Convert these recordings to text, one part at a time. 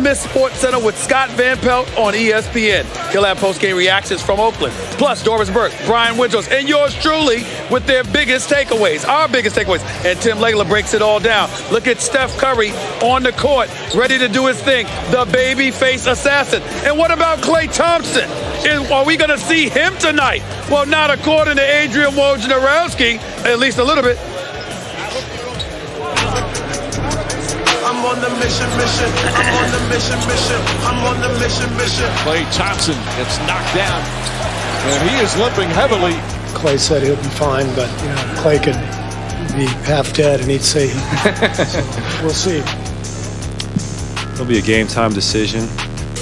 miss SportsCenter with Scott Van Pelt on ESPN. He'll have post-game reactions from Oakland. Plus, Doris Burke, Brian Windros, and yours truly with their biggest takeaways, our biggest takeaways. And Tim Legler breaks it all down. Look at Steph Curry on the court, ready to do his thing, the baby-face assassin. And what about Klay Thompson? Are we going to see him tonight? Well, not according to Adrian Wojnarowski, at least a little bit. I'm on the mission. I'm on the mission. I'm on the mission. Klay Thompson gets knocked down, and he is limping heavily. Klay said he'll be fine, but Klay could be half dead and he'd say, so we'll see. It'll be a game time decision,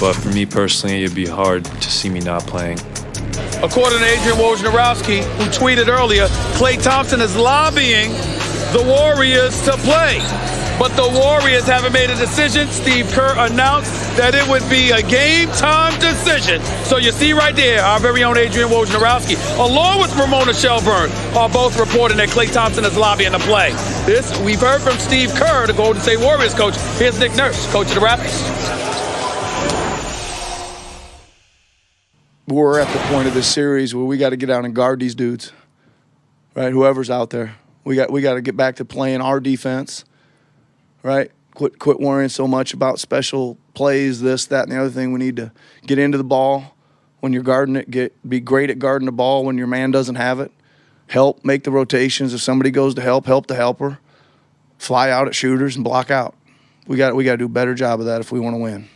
but for me personally, it'd be hard to see me not playing. According to Adrian Wojnarowski, who tweeted earlier, Klay Thompson is lobbying the Warriors to play. But the Warriors haven't made a decision. Steve Kerr announced that it would be a game-time decision. So you see right there, our very own Adrian Wojnarowski, along with Ramona Shelburne, are both reporting that Klay Thompson is lobbying to play. This, we've heard from Steve Kerr, the Golden State Warriors coach. Here's Nick Nurse, coach of the Raptors. We're at the point of this series where we got to get out and guard these dudes, right? Whoever's out there. We got to get back to playing our defense. Right? Quit worrying so much about special plays, this, that, and the other thing. We need to get into the ball when you're guarding it. Be great at guarding the ball when your man doesn't have it. Help, make the rotations. If somebody goes to help the helper. Fly out at shooters and block out. We got to do a better job of that if we want to win.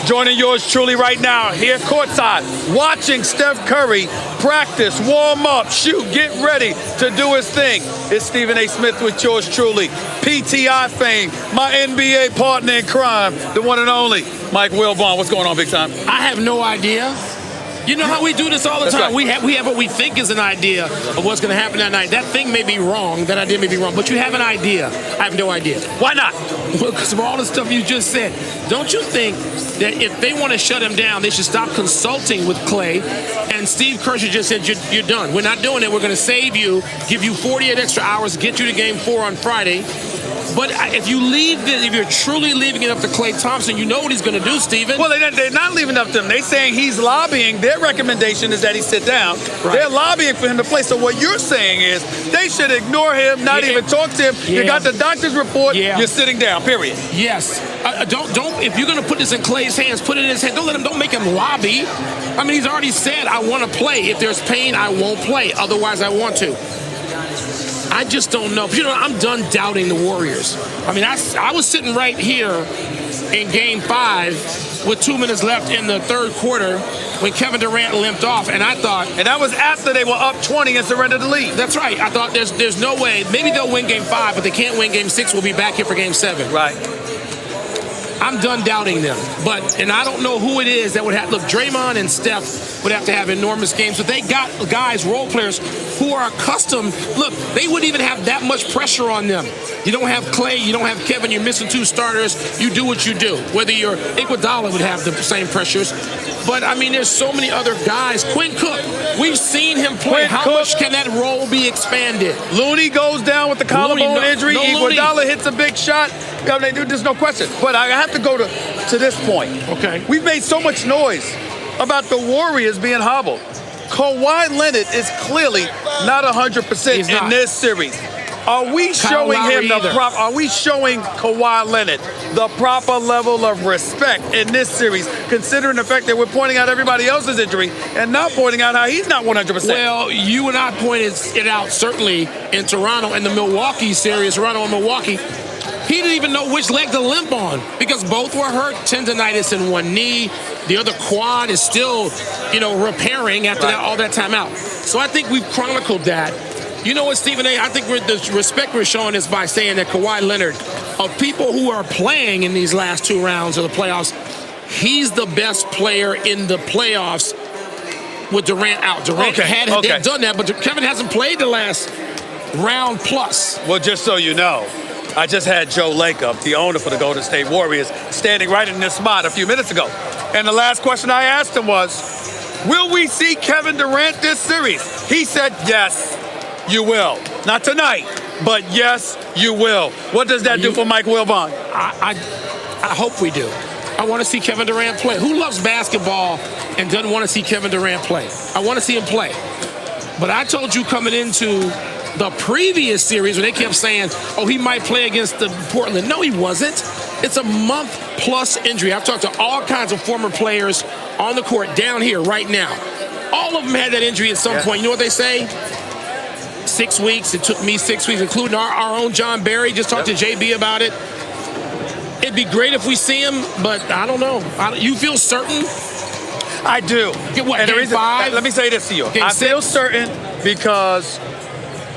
Joining yours truly right now, here courtside, watching Steph Curry practice, warm up, shoot, get ready to do his thing. It's Stephen A. Smith with yours truly, PTI fame, my NBA partner in crime, the one and only Mike Wilbon. What's going on, big time? I have no idea. You know how we do this all the time? Right. We have what we think is an idea of what's going to happen that night. That thing may be wrong. That idea may be wrong. But you have an idea. I have no idea. Why not? Well, because of all the stuff you just said. Don't you think that if they want to shut him down, they should stop consulting with Klay? And Steve Kerr just said, you're done. We're not doing it. We're going to save you, give you 48 extra hours, get you to game 4 on Friday. But if you leave this, if you're truly leaving it up to Klay Thompson, you know what he's going to do, Stephen. Well, they're not leaving it up to him. They're saying he's lobbying. Their recommendation is that he sit down. Right. They're lobbying for him to play. So what you're saying is they should ignore him, not even talk to him. You got the doctor's report. You're sitting down, period. Yes. Don't. If you're going to put this in Klay's hands, put it in his hands. Don't make him lobby. I mean, he's already said, I want to play. If there's pain, I won't play. Otherwise, I want to. I just don't know. I'm done doubting the Warriors. I mean, I was sitting right here in Game 5 with 2 minutes left in the third quarter when Kevin Durant limped off, and I thought... And that was after they were up 20 and surrendered the lead. That's right. I thought there's no way. Maybe they'll win Game 5, but they can't win Game 6. We'll be back here for Game 7. Right. I'm done doubting them. And I don't know who it is that would have... Look, Draymond and Steph would have to have enormous games, but they got guys, role players, who are accustomed. Look, they wouldn't even have that much pressure on them. You don't have Klay, you don't have Kevin, you're missing 2 starters. You do what you do. Whether you're Iguodala would have the same pressures. But, I mean, there's so many other guys. Quinn Cook, we've seen him play. How much can that role be expanded? Looney goes down with the collarbone injury. Iguodala hits a big shot. I mean, there's no question. But I have to go to this point. Okay. We've made so much noise about the Warriors being hobbled. Kawhi Leonard is clearly not 100% in this series. Are we showing him the proper? Are we showing Kawhi Leonard the proper level of respect in this series, considering the fact that we're pointing out everybody else's injury and not pointing out how he's not 100%? Well, you and I pointed it out certainly in Toronto and the Milwaukee series, Toronto and Milwaukee. He didn't even know which leg to limp on because both were hurt. Tendonitis in one knee. The other quad is still, repairing after all that time out. So I think we've chronicled that. You know what, Stephen A., I think the respect we're showing is by saying that Kawhi Leonard, of people who are playing in these last 2 rounds of the playoffs, he's the best player in the playoffs with Durant out. Durant had done that, but Kevin hasn't played the last round plus. Well, just so you know, I just had Joe Lacob, the owner for the Golden State Warriors, standing right in this spot a few minutes ago. And the last question I asked him was, will we see Kevin Durant this series? He said, yes, you will. Not tonight, but yes, you will. What does that do for Mike Wilbon? I hope we do. I want to see Kevin Durant play. Who loves basketball and doesn't want to see Kevin Durant play? I want to see him play. But I told you coming into the previous series when they kept saying, oh, he might play against the Portland. No, he wasn't. It's a month-plus injury. I've talked to all kinds of former players on the court down here right now. All of them had that injury at some point. You know what they say? 6 weeks. It took me 6 weeks, including our own John Barry. Just talked to JB about it. It'd be great if we see him, but I don't know. You feel certain? I do. Get what, and game 5? Let me say this to you. Game I 6? feel certain because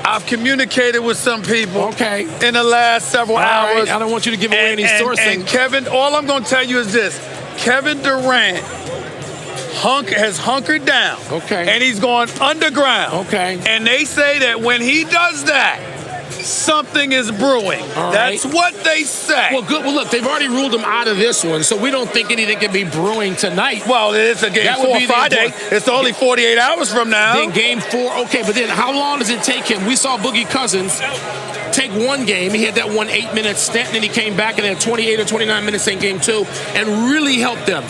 I've communicated with some people in the last several hours. Right. I don't want you to give away any sourcing. And Kevin, all I'm going to tell you is this. Kevin Durant has hunkered down. Okay. And he's gone underground. Okay. And they say that when he does that, something is brewing. All That's right. what they say. Well, good. Well, look, they've already ruled him out of this one, so we don't think anything can be brewing tonight. Well, it's a game That would 4 be the Friday. important- It's only 48 hours from now. Then game 4, okay, but then how long does it take him? We saw Boogie Cousins take one game. He had that 8-minute stint, and then he came back and had 28 or 29 minutes in game 2 and really helped them.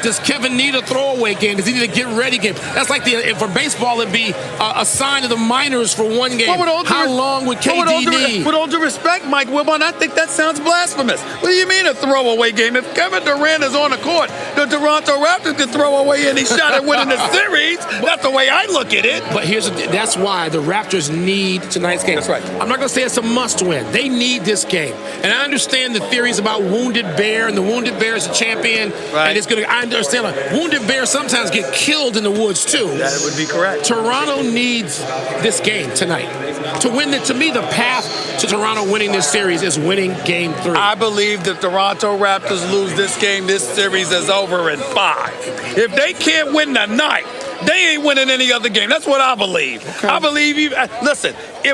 Does Kevin need a throwaway game? Does he need a get-ready game? That's like for baseball, it'd be a sign of the minors for one game. How long would KD need? With all due respect, Mike Wilbon, I think that sounds blasphemous. What do you mean a throwaway game? If Kevin Durant is on the court, the Toronto Raptors can throw away any shot at winning the series. That's the way I look at it. But that's why the Raptors need tonight's game. That's right. I'm not going to say it's a must-win. They need this game. And I understand the theories about Wounded Bear, and the Wounded Bear is a champion. Right. And it's going to. I understand. Wounded Bears sometimes get killed in the woods too. That would be correct. Toronto needs this game tonight to win. To me, the path to Toronto winning this series is winning game 3. I believe the Toronto Raptors lose this game, this series is over in 5. If they can't win tonight, they ain't winning any other game. That's what I believe. Okay. I believe listen,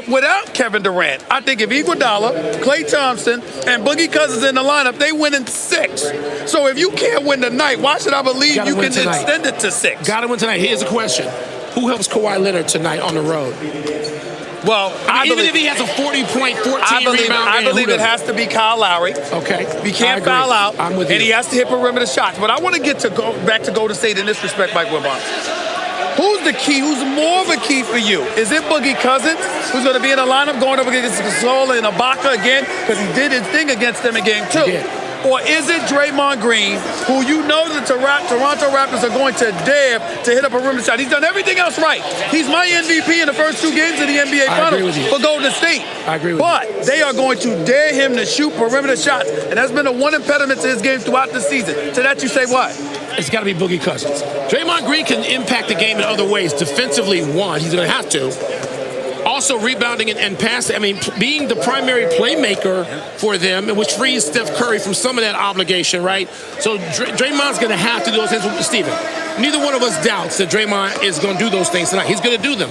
without Kevin Durant, I think if Iguodala, Klay Thompson, and Boogie Cousins in the lineup, they win in 6. So if you can't win tonight, why should I believe you can extend it to 6? Got to win tonight. Here's a question. Who helps Kawhi Leonard tonight on the road? Well, even if he has a 40-point, 14-rebound game, I believe it has to be Kyle Lowry. Okay. He can't foul out. I'm with you. And he has to hit perimeter shots. But I want to get back to Golden State in this respect, Mike Wilbon. Who's the key? Who's more of a key for you? Is it Boogie Cousins, who's going to be in the lineup going up against Gasol and Ibaka again? Because he did his thing against them in game 2. Or is it Draymond Green, who you know the Toronto Raptors are going to dare to hit a perimeter shot? He's done everything else right. He's my MVP in the first 2 games of the NBA Finals for Golden State. I agree with you. But they are going to dare him to shoot perimeter shots. And that's been the one impediment to his game throughout the season. To that you say what? It's got to be Boogie Cousins. Draymond Green can impact the game in other ways. Defensively, one, he's going to have to. Also rebounding and passing. I mean, being the primary playmaker for them, which frees Steph Curry from some of that obligation, right? So Draymond's going to have to do those things with Steven. Neither one of us doubts that Draymond is going to do those things tonight. He's going to do them.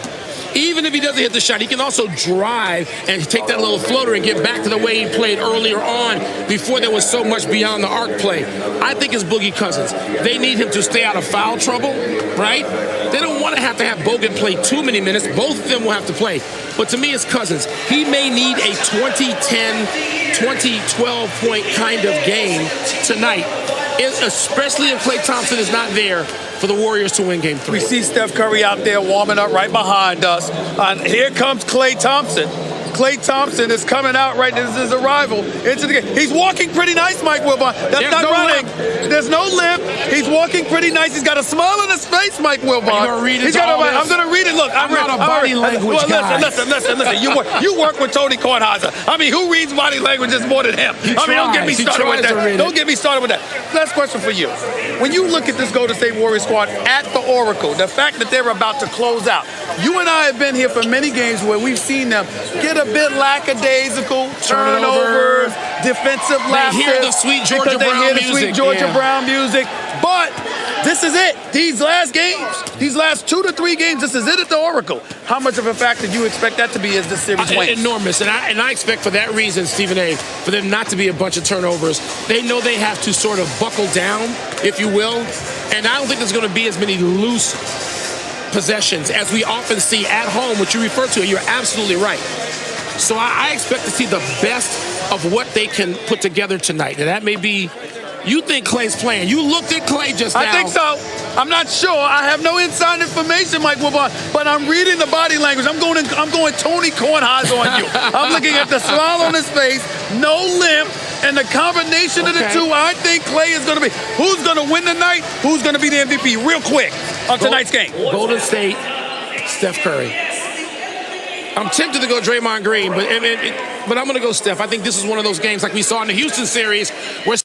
Even if he doesn't hit the shot, he can also drive and take that little floater and get back to the way he played earlier on before there was so much beyond the arc play. I think it's Boogie Cousins. They need him to stay out of foul trouble, right? They don't want to have Bogut play too many minutes. Both of them will have to play. But to me, it's Cousins. He may need a 2010, 2012-point kind of game tonight, especially if Klay Thompson is not there for the Warriors to win game 3. We see Steph Curry out there warming up right behind us. And here comes Klay Thompson. Klay Thompson is coming out right. This is his arrival into the game. He's walking pretty nice, Mike Wilbon. That's not running. There's no limp. He's walking pretty nice. He's got a smile on his face, Mike Wilbon. I'm going to read it. Look, I'm not a body language guy. Listen. You work with Tony Kornheiser. I mean, who reads body languages more than him? Don't get me started with that. Don't get me started with that. Last question for you. When you look at this Golden State Warriors squad at the Oracle, the fact that they're about to close out, you and I have been here for many games where we've seen them get a bit lackadaisical, turnovers, defensive lapses. They hear the sweet Georgia Brown music. But this is it. These last games, these last 2 to 3 games, this is it at the Oracle. How much of a factor do you expect that to be as this series wanes? Enormous. And I expect for that reason, Stephen A., for them not to be a bunch of turnovers. They know they have to sort of buckle down, if you will. And I don't think there's going to be as many loose possessions as we often see at home, which you refer to. You're absolutely right. So I expect to see the best of what they can put together tonight. And that may be You think Klay's playing. You looked at Klay just now. I think so. I'm not sure. I have no inside information, Mike Wilbon, but I'm reading the body language. I'm going Tony Kornheiser on you. I'm looking at the smile on his face, no limp, and the combination of the two, I think Klay is going to be. Who's going to win tonight? Who's going to be the MVP? Real quick on tonight's game. Golden State, Steph Curry. I'm tempted to go Draymond Green, but I'm going to go Steph. I think this is one of those games like we saw in the Houston series where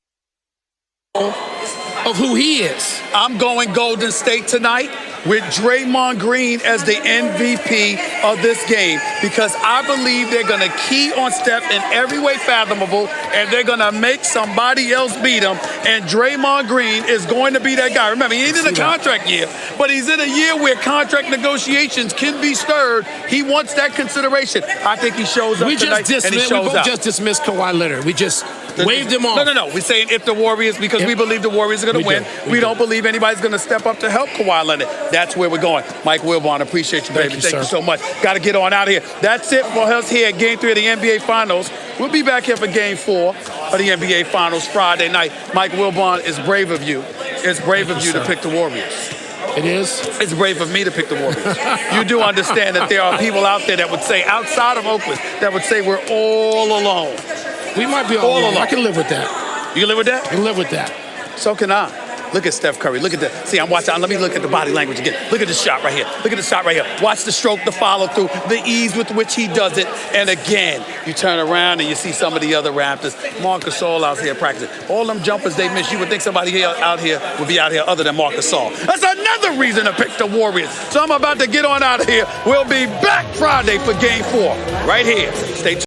of who he is. I'm going Golden State tonight with Draymond Green as the MVP of this game because I believe they're going to key on Steph in every way fathomable and they're going to make somebody else beat him. And Draymond Green is going to be that guy. Remember, he ain't in a contract year, but he's in a year where contract negotiations can be stirred. He wants that consideration. I think he shows up tonight and he shows we both out. just dismissed Kawhi Leonard. We just waved him off. No. We're saying if the Warriors, because we believe the Warriors are going to win. We don't believe anybody's going to step up to help Kawhi Leonard. That's where we're going. Mike Wilbon, appreciate you, baby. Thank you so much. Got to get on out of here. That's it for us here at Game 3 of the NBA Finals. We'll be back here for Game 4 of the NBA Finals Friday night. Mike Wilbon, it's brave of you. It's brave of you to pick the Warriors. It is? It's brave of me to pick the Warriors. You do understand that there are people out there that would say, outside of Oakland, that would say we're all alone. We might be all alone. I can live with that. You can live with that? I can live with that. So can I. Look at Steph Curry. Look at that. See, I'm watching. Let me look at the body language again. Look at the shot right here. Look at the shot right here. Watch the stroke, the follow through, the ease with which he does it. And again, you turn around and you see some of the other Raptors. Marc Gasol out here practicing. All them jumpers they miss. You would think somebody out here would be out here other than Marc Gasol. That's another reason to pick the Warriors. So I'm about to get on out of here. We'll be back Friday for Game 4 right here. Stay tuned.